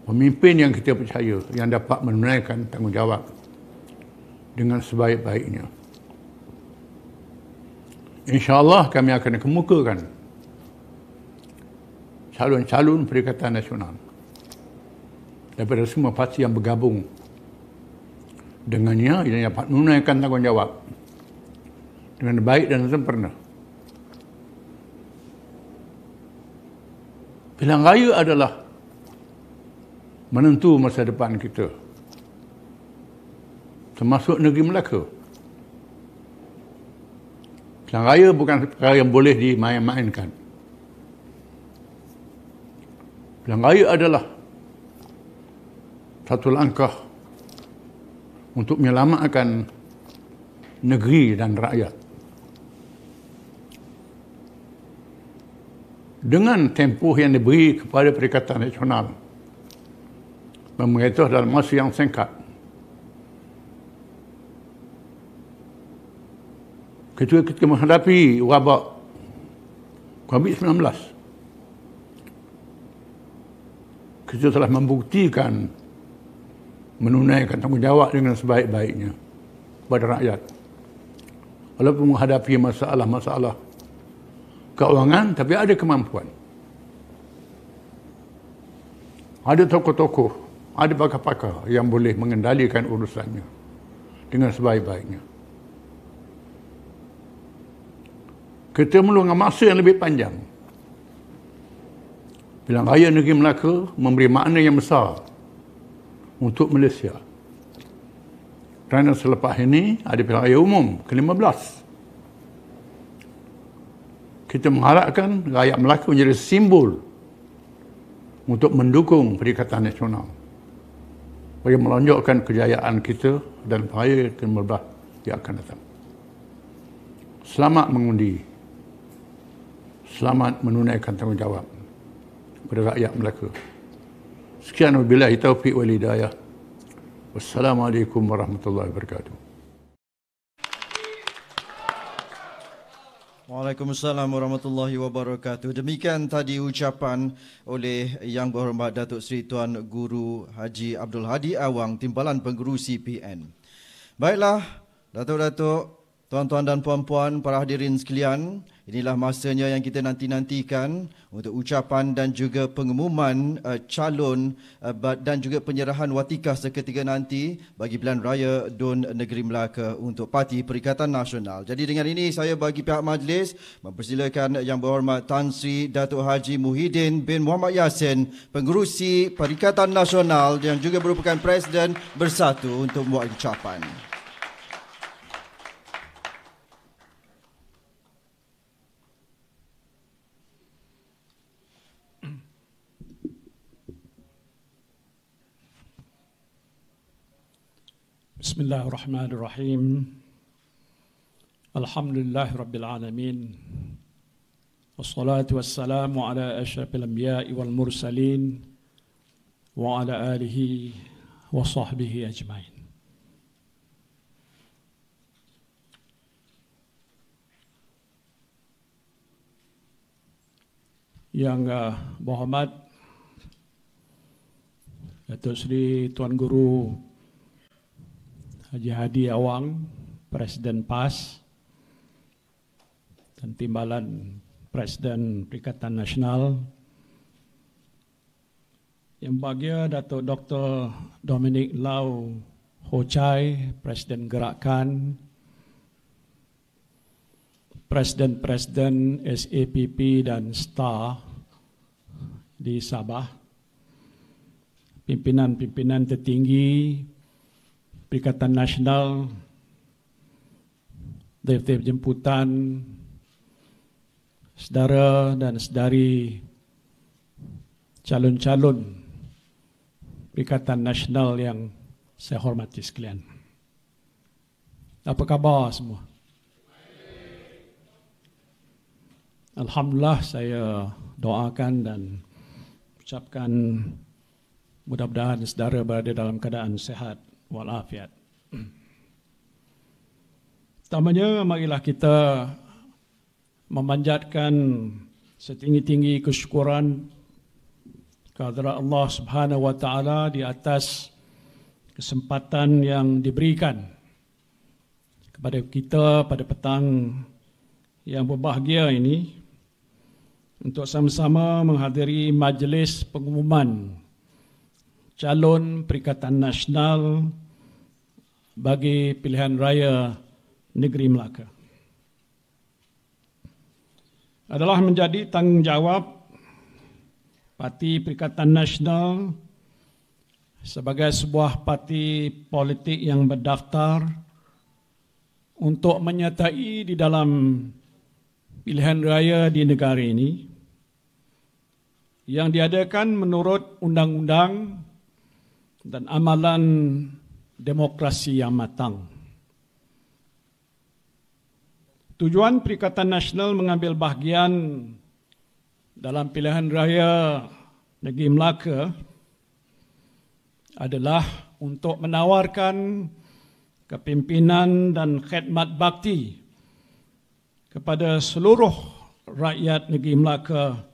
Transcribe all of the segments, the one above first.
pemimpin yang kita percaya, yang dapat menunaikan tanggungjawab dengan sebaik-baiknya. InsyaAllah kami akan kemukakan calon-calon Perikatan Nasional daripada semua parti yang bergabung dengannya yang dapat menunaikan tanggungjawab dengan baik dan sempurna. Pilihan raya adalah menentu masa depan kita, termasuk negeri Melaka. Pilihan raya bukan perkara yang boleh dimain-mainkan. Pilihan raya adalah satu langkah untuk menyelamatkan negeri dan rakyat. Dengan tempoh yang diberi kepada Perikatan Nasional, pemerintah dalam masa yang singkat ketika kita menghadapi wabak COVID-19, kita telah membuktikan menunaikan tanggungjawab dengan sebaik-baiknya kepada rakyat. Walaupun menghadapi masalah-masalah keuangan, tapi ada kemampuan. Ada tokoh-tokoh, ada pakar-pakar yang boleh mengendalikan urusannya dengan sebaik-baiknya. Kita memerlukan masa yang lebih panjang. Pilihan raya negeri Melaka memberi makna yang besar untuk Malaysia. Kerana selepas ini ada pilihan raya umum ke-15. Kita mengharapkan rakyat Melaka menjadi simbol untuk mendukung Perikatan Nasional bagi melonjakkan kejayaan kita dan raya ke-15 yang akan datang. Selamat mengundi. Selamat menunaikan tanggungjawab kepada rakyat Melaka. Sekian wabillahi taufiq wal hidayah. Wassalamualaikum warahmatullahi wabarakatuh. Waalaikumsalam warahmatullahi wabarakatuh. Demikian tadi ucapan oleh Yang Berhormat Datuk Seri Tuan Guru Haji Abdul Hadi Awang, Timbalan Pengerusi PN. Baiklah, Datuk-datuk, tuan-tuan dan puan-puan, para hadirin sekalian, inilah masanya yang kita nanti-nantikan untuk ucapan dan juga pengumuman calon dan juga penyerahan watikah seketika nanti bagi pilihan raya DUN Negeri Melaka untuk Parti Perikatan Nasional. Jadi dengan ini saya bagi pihak majlis mempersilakan Yang Berhormat Tan Sri Datuk Haji Muhyiddin bin Muhammad Yassin, Pengerusi Perikatan Nasional yang juga merupakan Presiden Bersatu, untuk membuat ucapan. Bismillahirrahmanirrahim. Alhamdulillah Rabbil Alamin. Wassalatu wassalamu ala asyrafil anbiya'i wal mursalin wa ala alihi wa sahbihi ajmain. Yang berhormat Datuk Seri Tuan Guru Haji Hadi Awang, Presiden PAS dan Timbalan Presiden Perikatan Nasional. Yang bahagia Datuk Dr. Dominic Lau Ho Chai, Presiden Gerakan, Presiden-Presiden SAPP dan STAR di Sabah, pimpinan-pimpinan tertinggi Perikatan Nasional, Dewan Jemputan, saudara dan saudari calon-calon Perikatan Nasional yang saya hormati sekalian. Apa khabar semua? Alhamdulillah, saya doakan dan ucapkan mudah-mudahan saudara berada dalam keadaan sehat walafiat. Pertamanya, marilah kita memanjatkan setinggi-tinggi kesyukuran kehadrat Allah Subhanahu wa taala di atas kesempatan yang diberikan kepada kita pada petang yang berbahagia ini untuk sama-sama menghadiri majlis pengumuman calon Perikatan Nasional bagi pilihan raya negeri Melaka. Adalah menjadi tanggungjawab Parti Perikatan Nasional sebagai sebuah parti politik yang berdaftar untuk menyertai di dalam pilihan raya di negara ini yang diadakan menurut undang-undang dan amalan demokrasi yang matang. Tujuan Perikatan Nasional mengambil bahagian dalam pilihan raya negeri Melaka adalah untuk menawarkan kepimpinan dan khidmat bakti kepada seluruh rakyat negeri Melaka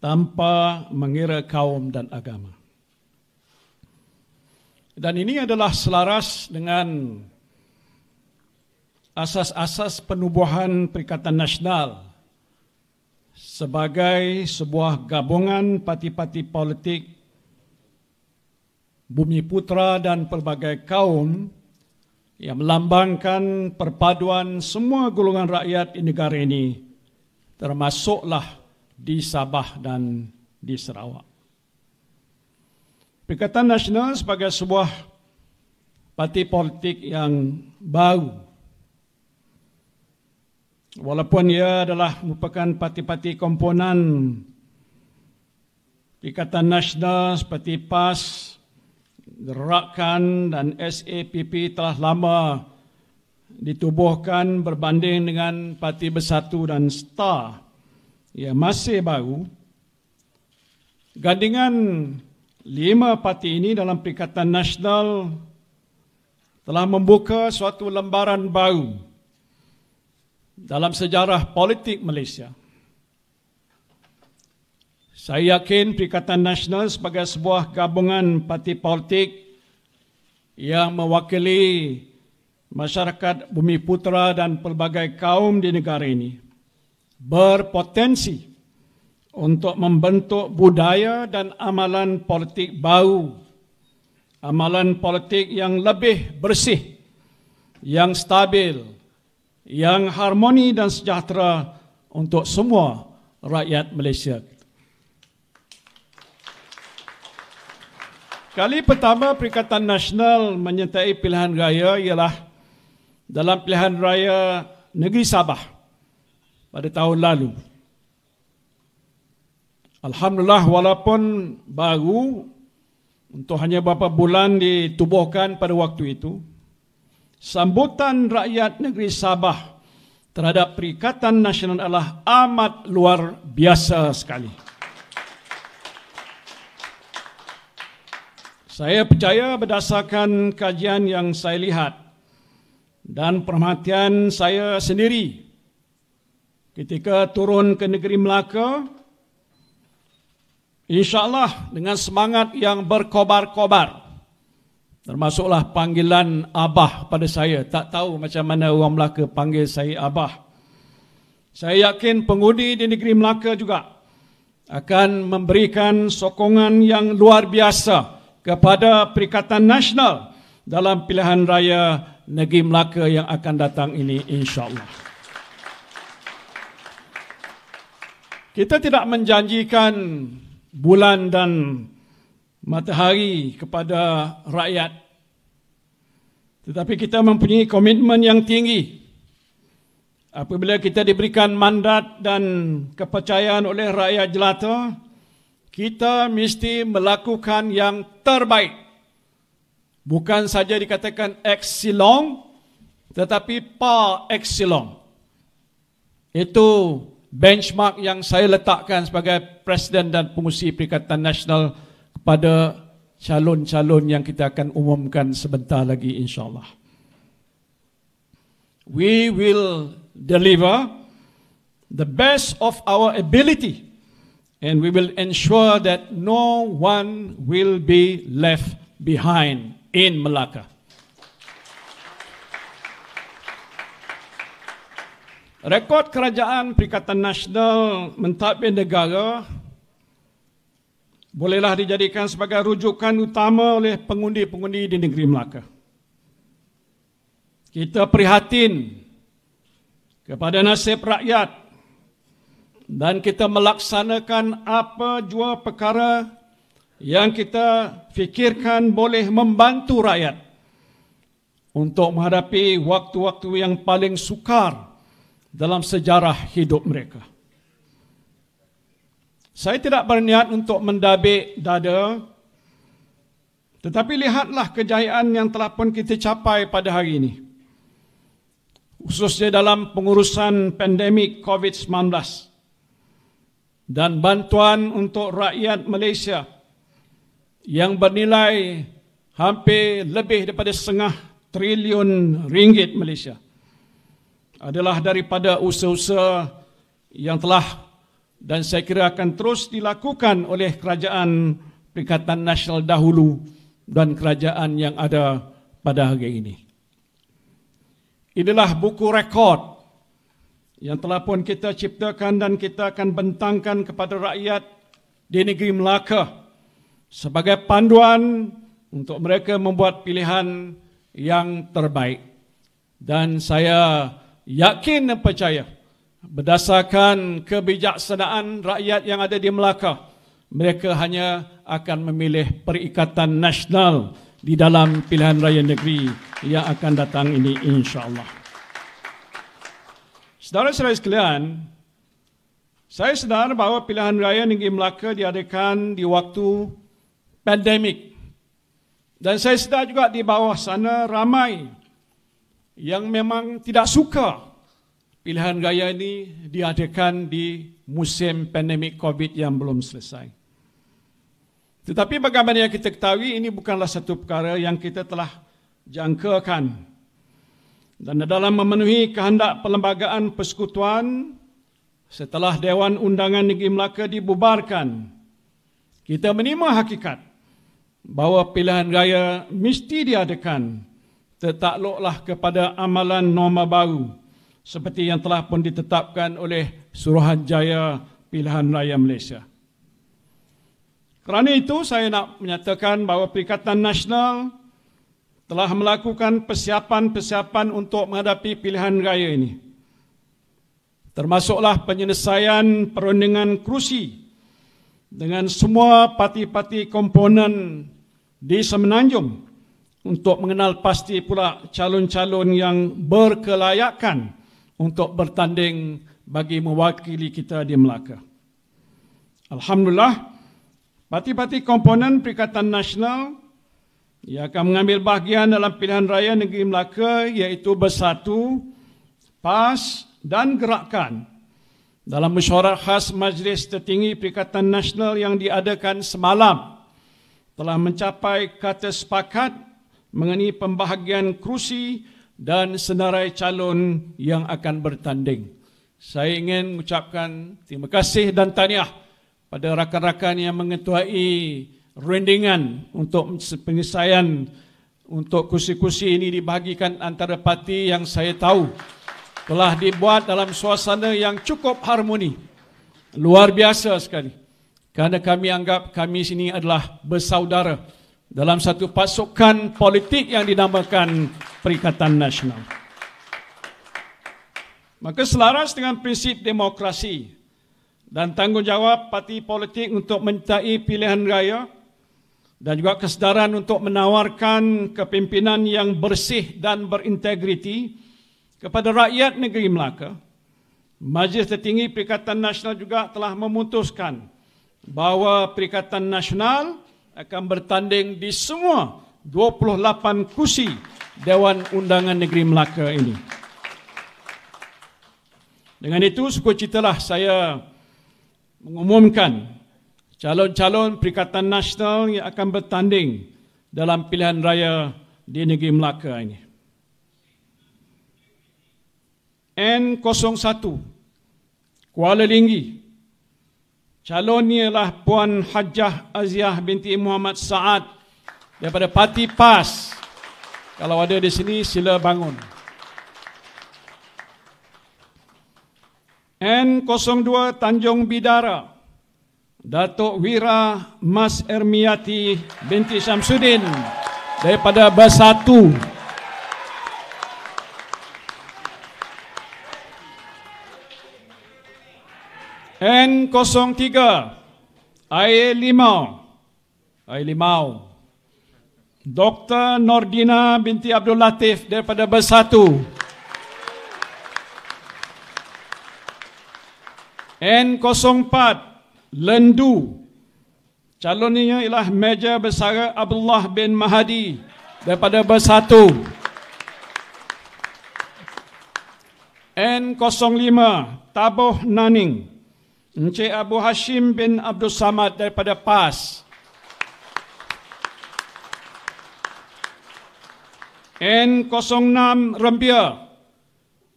tanpa mengira kaum dan agama. Dan ini adalah selaras dengan asas-asas penubuhan Perikatan Nasional sebagai sebuah gabungan parti-parti politik Bumi Putra dan pelbagai kaum yang melambangkan perpaduan semua golongan rakyat di negara ini, termasuklah di Sabah dan di Sarawak. Perikatan Nasional sebagai sebuah parti politik yang baru, walaupun ia adalah merupakan parti-parti komponen Perikatan Nasional seperti PAS, Gerakan dan SAPP telah lama ditubuhkan berbanding dengan Parti Bersatu dan STAR yang masih baru. Gandingan 5 parti ini dalam Perikatan Nasional telah membuka suatu lembaran baru dalam sejarah politik Malaysia. Saya yakin Perikatan Nasional sebagai sebuah gabungan parti politik yang mewakili masyarakat Bumi Putra dan pelbagai kaum di negara ini berpotensi untuk membentuk budaya dan amalan politik baru, amalan politik yang lebih bersih, yang stabil, yang harmoni dan sejahtera untuk semua rakyat Malaysia. Kali pertama Perikatan Nasional menyertai pilihan raya ialah dalam pilihan raya negeri Sabah pada tahun lalu. Alhamdulillah, walaupun baru untuk hanya beberapa bulan ditubuhkan pada waktu itu, sambutan rakyat negeri Sabah terhadap Perikatan Nasional adalah amat luar biasa sekali. Saya percaya berdasarkan kajian yang saya lihat dan perhatian saya sendiri ketika turun ke negeri Melaka, insya-Allah dengan semangat yang berkobar-kobar, termasuklah panggilan Abah pada saya. Tak tahu macam mana orang Melaka panggil saya Abah. Saya yakin pengundi di negeri Melaka juga akan memberikan sokongan yang luar biasa kepada Perikatan Nasional dalam pilihan raya negeri Melaka yang akan datang ini, insya-Allah. Kita tidak menjanjikan bulan dan matahari kepada rakyat, tetapi kita mempunyai komitmen yang tinggi. Apabila kita diberikan mandat dan kepercayaan oleh rakyat jelata, kita mesti melakukan yang terbaik. Bukan saja dikatakan excellent, tetapi par excellent. Itu benchmark yang saya letakkan sebagai Presiden dan Pengurusi Perikatan Nasional kepada calon-calon yang kita akan umumkan sebentar lagi, insya-Allah. We will deliver the best of our ability and we will ensure that no one will be left behind in Melaka. Rekod Kerajaan Perikatan Nasional Mentadbir Negara bolehlah dijadikan sebagai rujukan utama oleh pengundi-pengundi di negeri Melaka. Kita prihatin kepada nasib rakyat dan kita melaksanakan apa jua perkara yang kita fikirkan boleh membantu rakyat untuk menghadapi waktu-waktu yang paling sukar dalam sejarah hidup mereka. Saya tidak berniat untuk mendabik dada, tetapi lihatlah kejayaan yang telah pun kita capai pada hari ini, khususnya dalam pengurusan pandemik COVID-19 dan bantuan untuk rakyat Malaysia yang bernilai hampir lebih daripada RM0.5 triliun Malaysia adalah daripada usaha-usaha yang telah dan saya kira akan terus dilakukan oleh Kerajaan Perikatan Nasional dahulu dan kerajaan yang ada pada hari ini. Inilah buku rekod yang telah pun kita ciptakan dan kita akan bentangkan kepada rakyat di negeri Melaka sebagai panduan untuk mereka membuat pilihan yang terbaik. Dan saya yakin dan percaya berdasarkan kebijaksanaan rakyat yang ada di Melaka, mereka hanya akan memilih Perikatan Nasional di dalam pilihan raya negeri yang akan datang ini, insya-Allah. Saudara-saudara sekalian, saya sedar bahawa pilihan raya negeri Melaka diadakan di waktu pandemik. Dan saya sedar juga di bawah sana ramai yang memang tidak suka pilihan raya ini diadakan di musim pandemik COVID yang belum selesai. Tetapi bagaimana yang kita ketahui, ini bukanlah satu perkara yang kita telah jangkakan. Dan dalam memenuhi kehendak Perlembagaan Persekutuan, setelah Dewan Undangan Negeri Melaka dibubarkan, kita menerima hakikat bahawa pilihan raya mesti diadakan tertakluklah kepada amalan norma baru seperti yang telah pun ditetapkan oleh Suruhanjaya Pilihan Raya Malaysia. Kerana itu saya nak menyatakan bahawa Perikatan Nasional telah melakukan persiapan-persiapan untuk menghadapi pilihan raya ini. Termasuklah penyelesaian perundingan kerusi dengan semua parti-parti komponen di Semenanjung untuk mengenal pasti pula calon-calon yang berkelayakan untuk bertanding bagi mewakili kita di Melaka. Alhamdulillah, parti-parti komponen Perikatan Nasional yang akan mengambil bahagian dalam pilihan raya negeri Melaka iaitu Bersatu, PAS dan Gerakan dalam mesyuarat khas Majlis Tertinggi Perikatan Nasional yang diadakan semalam telah mencapai kata sepakat mengenai pembahagian kerusi dan senarai calon yang akan bertanding. Saya ingin mengucapkan terima kasih dan tahniah pada rakan-rakan yang mengetuai rundingan untuk penyelesaian untuk kursi-kursi ini dibahagikan antara parti yang saya tahu telah dibuat dalam suasana yang cukup harmoni. Luar biasa sekali. Kerana kami anggap kami sini adalah bersaudara dalam satu pasukan politik yang dinamakan Perikatan Nasional. Maka selaras dengan prinsip demokrasi dan tanggungjawab parti politik untuk menyertai pilihan raya dan juga kesedaran untuk menawarkan kepimpinan yang bersih dan berintegriti kepada rakyat negeri Melaka, Majlis Tertinggi Perikatan Nasional juga telah memutuskan bahawa Perikatan Nasional akan bertanding di semua 28 kursi Dewan Undangan Negeri Melaka ini. Dengan itu, sukacitalah saya mengumumkan calon-calon Perikatan Nasional yang akan bertanding dalam pilihan raya di negeri Melaka ini. N01 Kuala Linggi Calonnya ialah Puan Hajjah Aziah binti Muhammad Saad daripada Parti PAS. Kalau ada di sini, sila bangun. N02 Tanjung Bidara, Datuk Wira Mas Ermiati binti Syamsuddin daripada Bersatu. N03 Air Limau, Dr. Nordina binti Abdul Latif daripada Bersatu. N04 Lendu, calonnya ialah Meja Besar Abdullah bin Mahdi daripada Bersatu. N05 Tabuh Naning, Encik Abu Hashim bin Abdul Samad daripada PAS. N06 Rembia,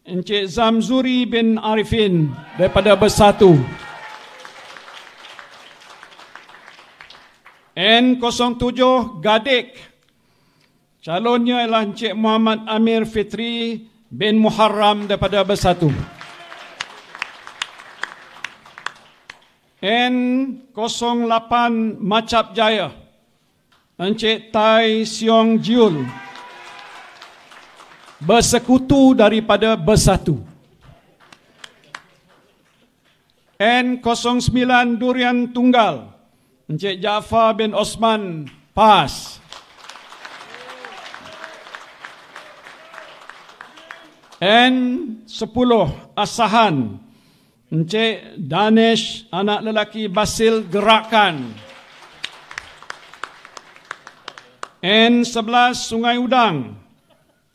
Encik Zamzuri bin Arifin daripada Bersatu. N07 Gadik, calonnya ialah Encik Muhammad Amir Fitri bin Muharram daripada Bersatu. N08 Macap Jaya, Encik Tai Siong Jiul, bersekutu daripada Bersatu. N09 Durian Tunggal, Encik Jaafar bin Osman, PAS. N10 Asahan, Encik Danish anak lelaki Basil, Gerakan. N11 Sungai Udang,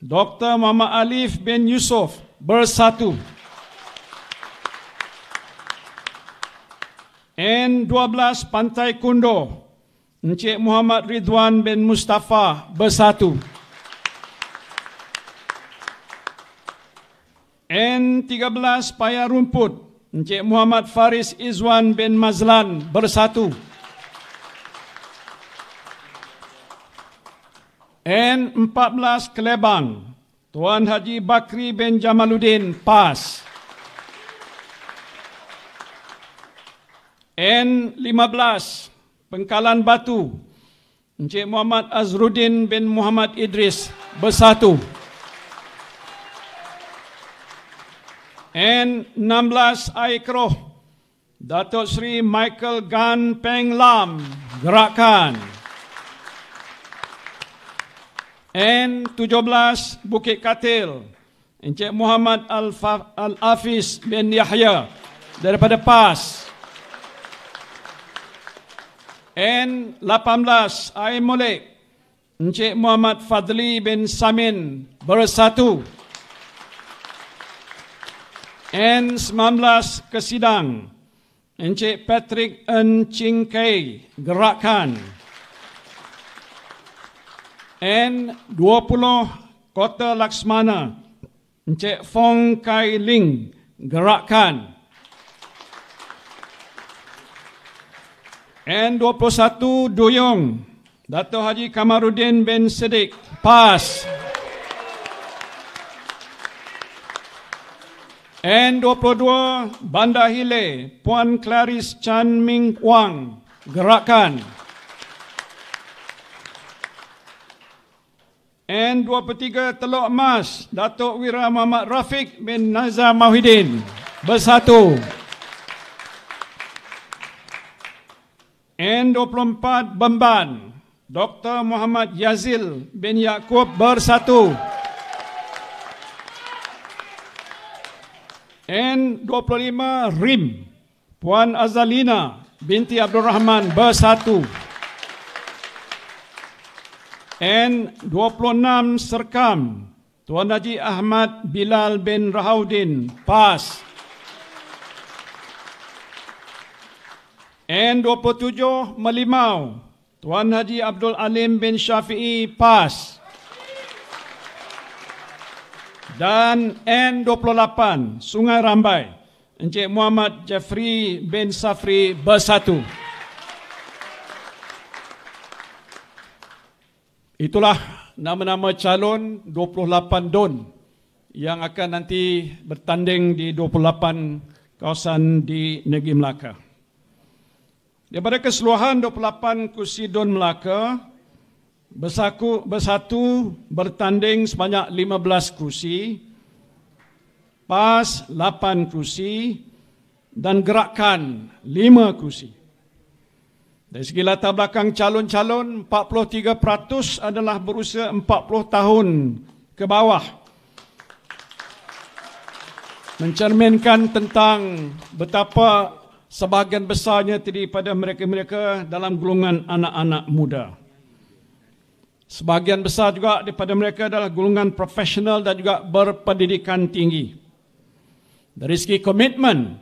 Dr. Muhammad Alif bin Yusof, Bersatu. N12 Pantai Kundo, Encik Muhammad Ridwan bin Mustafa, Bersatu. N13 Paya Rumput, Encik Muhammad Faris Izwan bin Mazlan, Bersatu. N14 Kelebang, Tuan Haji Bakri bin Jamaluddin, PAS. N15 Pengkalan Batu, Encik Muhammad Azruddin bin Muhammad Idris, Bersatu. N16 Aikroh, Datuk Seri Michael Gan Peng Lam, Gerakan. N17 Bukit Katil, Encik Muhammad Al-Hafiz bin Yahya daripada PAS. N18 Air Molek, Encik Muhammad Fadli bin Samin, Bersatu. N19 Kesidang, Encik Patrick N. Ching Kei, Gerakan. N20 Kota Laksmana, Encik Fong Kai Ling, Gerakan. N21 Duyung, Dato' Haji Kamaruddin bin Siddiq, PAS. N22 Bandar Hile, Puan Clarice Chan Ming Wang, Gerakan. N23 Teluk Emas, Datuk Wira Muhammad Rafiq bin Nazar Mahidin, Bersatu. N24 Bemban, Dr. Muhammad Yazil bin Yaakob, Bersatu. N25 Rim, Puan Azalina binti Abdul Rahman, Bersatu. N26 Serkam, Tuan Haji Ahmad Bilal bin Rahaudin, PAS. N27 Melimau, Tuan Haji Abdul Alim bin Syafi'i, PAS. Dan N28 Sungai Rambai, Encik Muhammad Jeffrey bin Safri Bersatu. Itulah nama-nama calon 28 DUN yang akan nanti bertanding di 28 kawasan di Negeri Melaka. Daripada keseluruhan 28 kursi DUN Melaka, Bersatu bertanding sebanyak 15 kursi, PAS 8 kursi dan Gerakan 5 kursi. Dari segi latar belakang calon-calon, 43% adalah berusia 40 tahun ke bawah. Mencerminkan tentang betapa sebahagian besarnya terdiri pada mereka-mereka dalam golongan anak-anak muda. Sebahagian besar juga daripada mereka adalah golongan profesional dan juga berpendidikan tinggi. Dari segi komitmen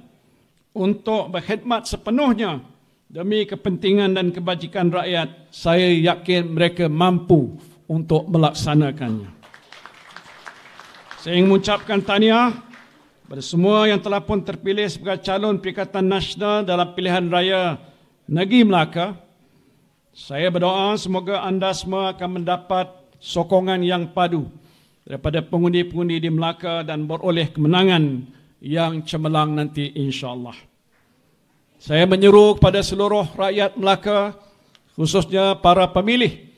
untuk berkhidmat sepenuhnya demi kepentingan dan kebajikan rakyat, saya yakin mereka mampu untuk melaksanakannya. Saya ingin mengucapkan tahniah kepada semua yang telah pun terpilih sebagai calon Perikatan Nasional dalam pilihan raya Negeri Melaka. Saya berdoa semoga anda semua akan mendapat sokongan yang padu daripada pengundi-pengundi di Melaka dan beroleh kemenangan yang cemerlang nanti insya-Allah. Saya menyeru kepada seluruh rakyat Melaka, khususnya para pemilih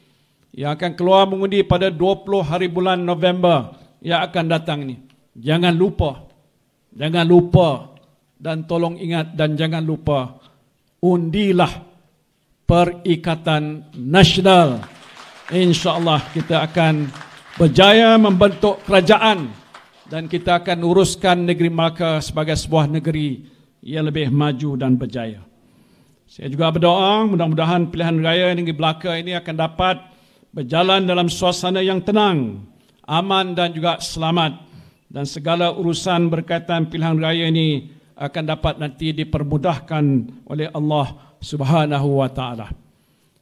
yang akan keluar mengundi pada 20 hari bulan November yang akan datang ini. Jangan lupa dan tolong ingat dan jangan lupa, undilah Perikatan Nasional. InsyaAllah kita akan berjaya membentuk kerajaan dan kita akan uruskan negeri Melaka sebagai sebuah negeri yang lebih maju dan berjaya. Saya juga berdoa mudah-mudahan pilihan raya negeri Melaka ini akan dapat berjalan dalam suasana yang tenang, aman dan juga selamat, dan segala urusan berkaitan pilihan raya ini akan dapat nanti dipermudahkan oleh Allah Subhanahu wa taala.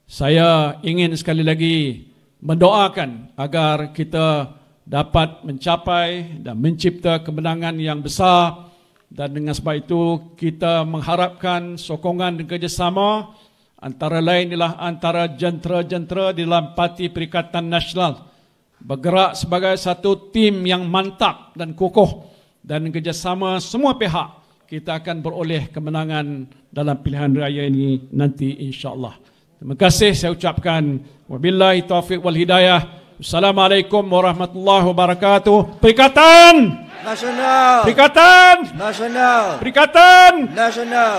Saya ingin sekali lagi mendoakan agar kita dapat mencapai dan mencipta kemenangan yang besar, dan dengan sebab itu kita mengharapkan sokongan dan kerjasama antara lain ialah antara jentera-jentera di dalam Parti Perikatan Nasional bergerak sebagai satu tim yang mantap dan kokoh, dan kerjasama semua pihak kita akan beroleh kemenangan dalam pilihan raya ini nanti insya-Allah. Terima kasih saya ucapkan, wabillahi taufiq wal hidayah. Assalamualaikum warahmatullahi wabarakatuh. Perikatan Nasional. Perikatan Nasional. Perikatan Nasional.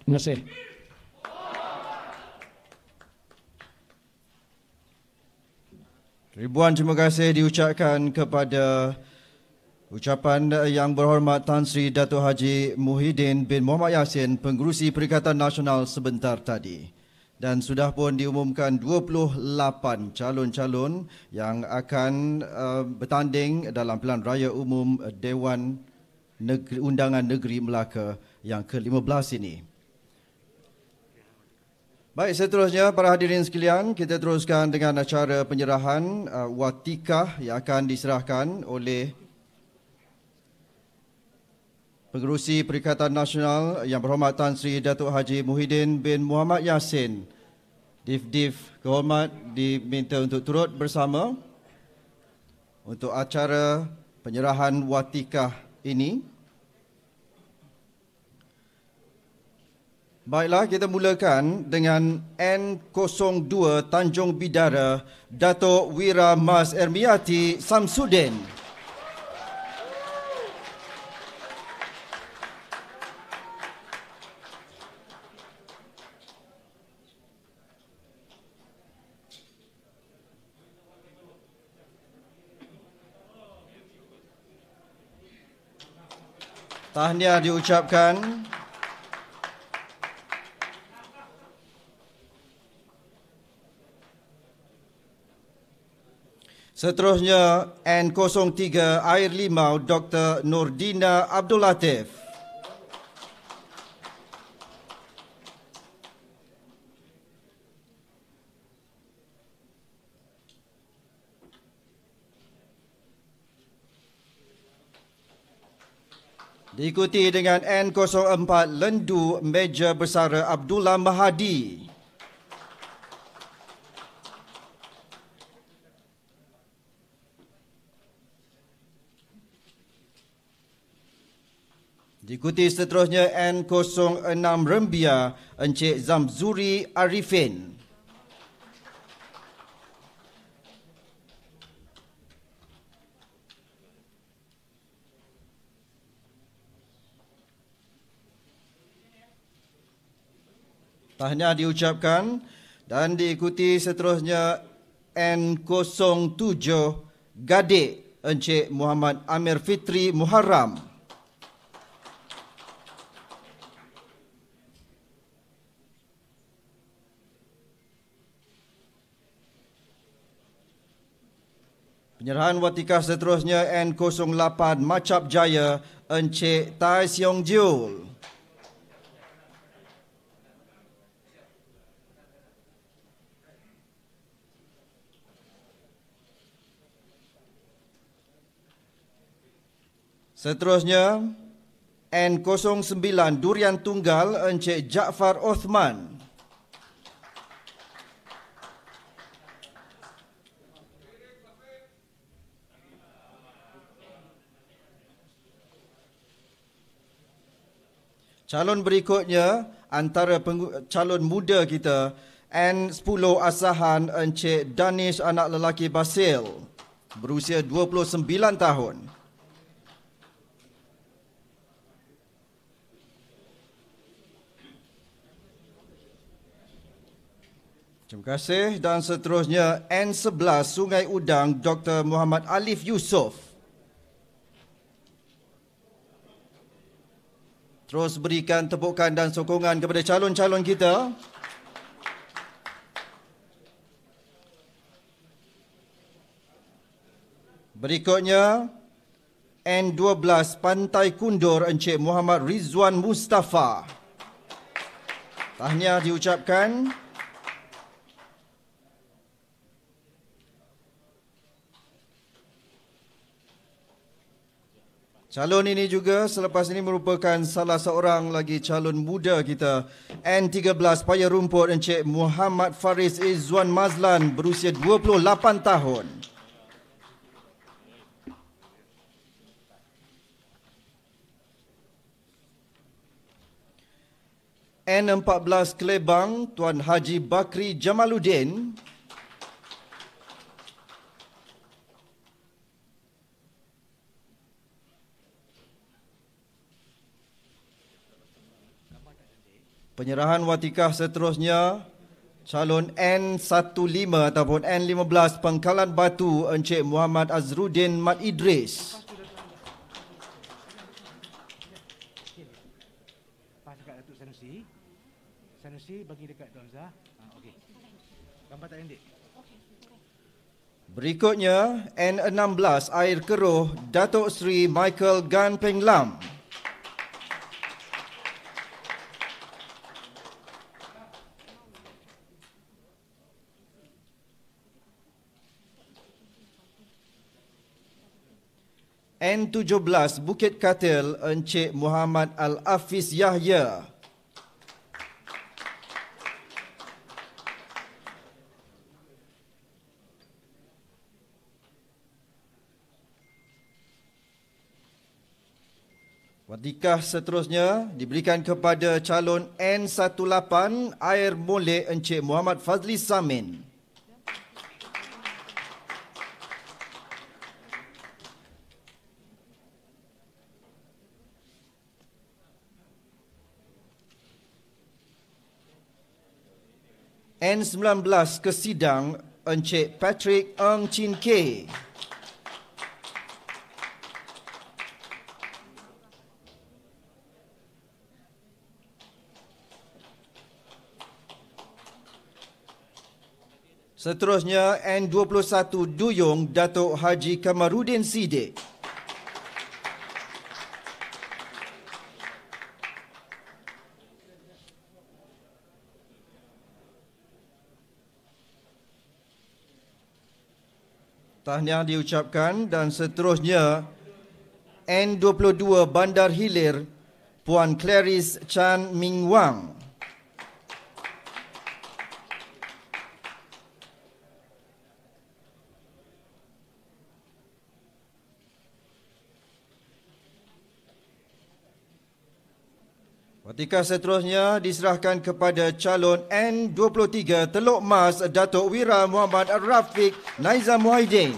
Terima kasih. Ribuan terima kasih diucapkan kepada ucapan Yang Berhormat Tan Sri Dato' Haji Muhyiddin bin Muhammad Yassin, Pengerusi Perikatan Nasional sebentar tadi. Dan sudah pun diumumkan 28 calon-calon yang akan bertanding dalam pilihan raya umum Dewan Undangan Negeri Melaka yang ke-15 ini. Baik, seterusnya para hadirin sekalian, kita teruskan dengan acara penyerahan watikah yang akan diserahkan oleh Pengerusi Perikatan Nasional Yang Berhormat Tan Sri Dato' Haji Muhyiddin bin Muhammad Yassin. Div-div kehormat diminta untuk turut bersama untuk acara penyerahan watikah ini. Baiklah, kita mulakan dengan N02 Tanjung Bidara, Dato' Wira Mas Ermiati Samsudin. Tahniah diucapkan. Seterusnya N03 Air Limau Dr. Nordina Abdul Latif. Diikuti dengan N04 Lendu Meja Bersara Abdullah Mahadi. Diikuti seterusnya N06 Rembia Encik Zamzuri Arifin. Tahniah diucapkan dan diikuti seterusnya N07 Gadik Encik Muhammad Amir Fitri Muharram. Penyerahan watikah seterusnya N08 Macap Jaya Encik Tai Siong Jiul. Seterusnya N09 Durian Tunggal Encik Jaafar Osman. Calon berikutnya antara calon muda kita N10 Asahan Encik Danish anak lelaki Basil berusia 29 tahun. Terima kasih dan seterusnya N11 Sungai Udang Dr. Muhammad Alif Yusof. Terus berikan tepukan dan sokongan kepada calon-calon kita. Berikutnya N12 Pantai Kundur Encik Muhammad Rizwan Mustafa. Tahniah diucapkan. Calon ini juga selepas ini merupakan salah seorang lagi calon muda kita. N13 Paya Rumput Encik Muhammad Faris Izzuan Mazlan berusia 28 tahun. N14 Kelebang Tuan Haji Bakri Jamaluddin. Penyerahan watikah seterusnya calon N15 ataupun N15 Pangkalan Batu Encik Muhammad Azruddin Mat Idris. Pas dekat Datuk Sanusi. Sanusi bagi dekat Tuan Zah. Okey. Gambar tak endik. Berikutnya N16 Air Keruh Datuk Seri Michael Gan Peng Lam. N17 Bukit Katil Encik Muhammad Al-Afiz Yahya. Watikah seterusnya diberikan kepada calon N18 Air Molek Encik Muhammad Fazli Samin. N19 Kesidang Encik Patrick Ng Chin K. Seterusnya N21 Duyung Datuk Haji Kamarudin Siddiq. Tahniah diucapkan dan seterusnya N22 Bandar Hilir, Puan Clarice Chan Ming Wang. Watika seterusnya diserahkan kepada calon N23 Teluk Mas Datuk Wira Muhammad Rafiq Naizam Muhyiddin.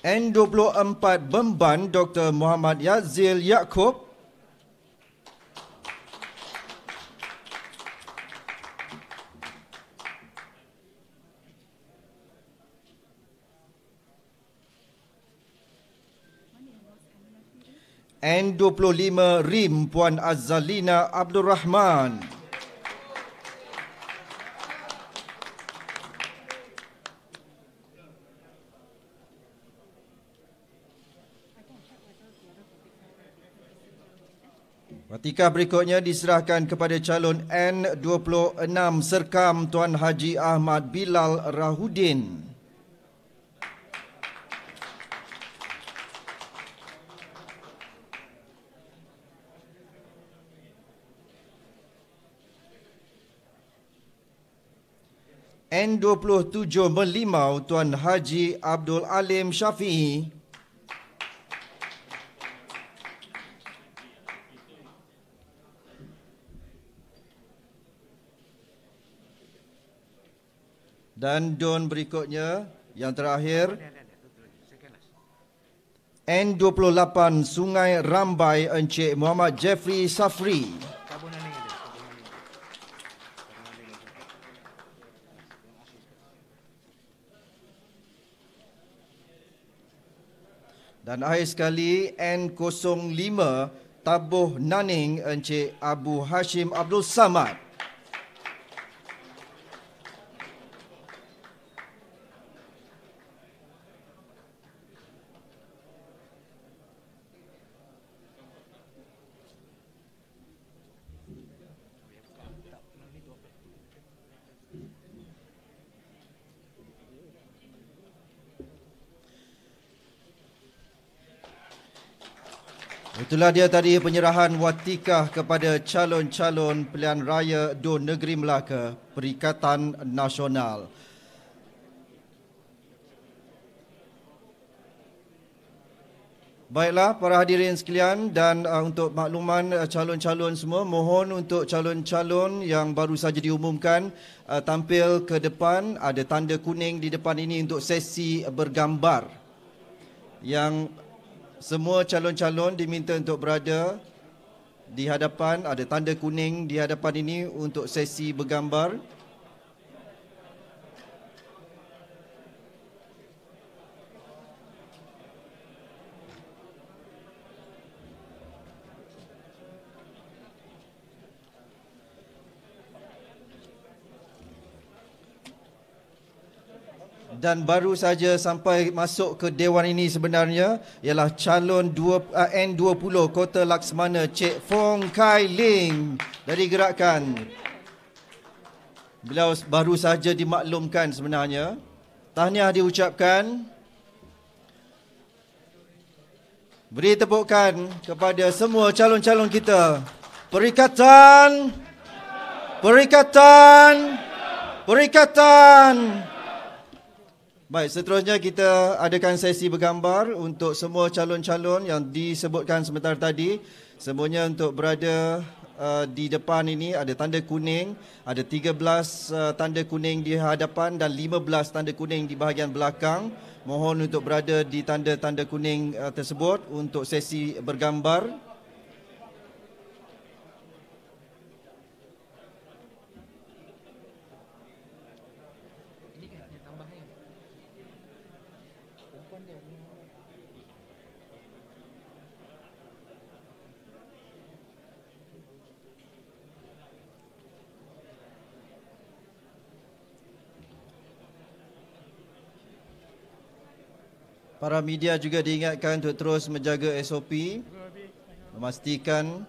N24 Bemban Dr. Muhammad Yazil Yaakob. N25 Rim Puan Azalina Abdul Rahman. Watika berikutnya diserahkan kepada calon N26 Serkam Tuan Haji Ahmad Bilal Rahudin. N27 Melimau Tuan Haji Abdul Alim Syafi'i. Dan don berikutnya yang terakhir N28 Sungai Rambai Encik Muhammad Jeffrey Safri. Dan akhir sekali N05 Tabuh Naning Encik Abu Hashim Abdul Samad. Itulah dia tadi penyerahan watikah kepada calon-calon pilihan raya Dun Negeri Melaka Perikatan Nasional. Baiklah para hadirin sekalian, dan untuk makluman calon-calon semua, mohon untuk calon-calon yang baru saja diumumkan tampil ke depan. Ada tanda kuning di depan ini untuk sesi bergambar. Yang semua calon-calon diminta untuk berada di hadapan, ada tanda kuning di hadapan ini untuk sesi bergambar. Dan baru saja sampai masuk ke Dewan ini sebenarnya ialah calon N20 Kota Laksmana Cik Fong Kai Ling dari gerakan. Beliau baru saja dimaklumkan sebenarnya. Tahniah diucapkan. Beri tepukan kepada semua calon-calon kita. Perikatan. Perikatan. Perikatan. Baik, seterusnya kita adakan sesi bergambar untuk semua calon-calon yang disebutkan sebentar tadi. Semuanya untuk berada di depan ini, ada tanda kuning, ada 13 tanda kuning di hadapan dan 15 tanda kuning di bahagian belakang. Mohon untuk berada di tanda-tanda kuning tersebut untuk sesi bergambar. Para media juga diingatkan untuk terus menjaga SOP, memastikan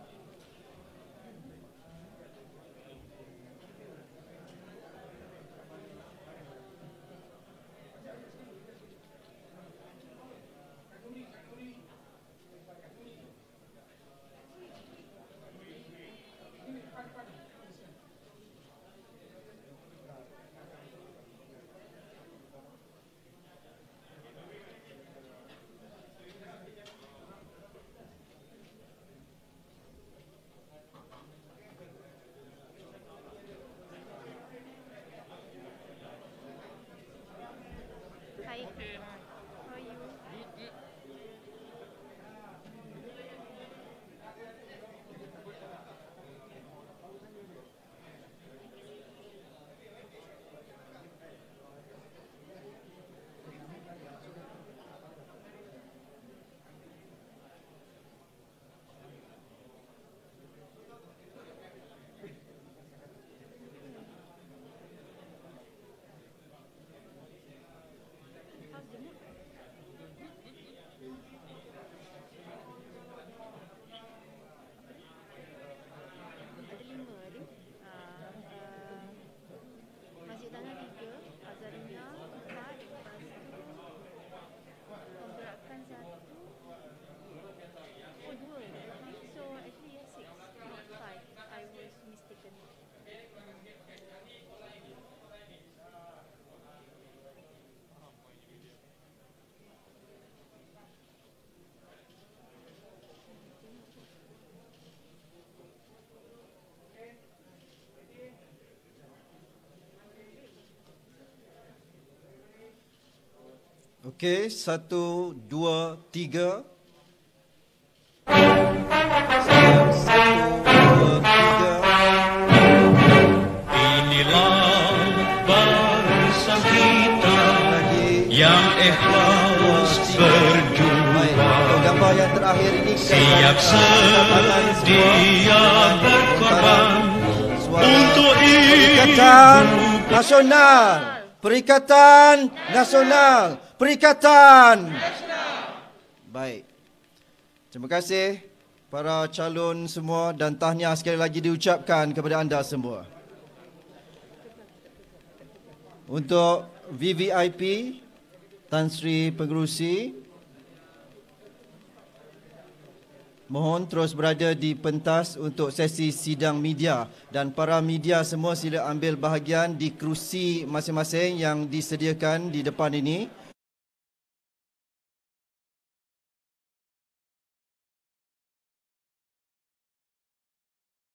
Okey, 1, 2, 3. 1, 2, 3. Inilah bangsa kita yang ikhlas berjuang, gambar yang terakhir ini siap sedia berkorban untuk Perikatan Nasional, Perikatan Nasional, Perikatan. Baik. Terima kasih para calon semua dan tahniah sekali lagi diucapkan kepada anda semua. Untuk VVIP, Tan Sri Pengerusi, mohon terus berada di pentas untuk sesi sidang media dan para media semua sila ambil bahagian di kerusi masing-masing yang disediakan di depan ini.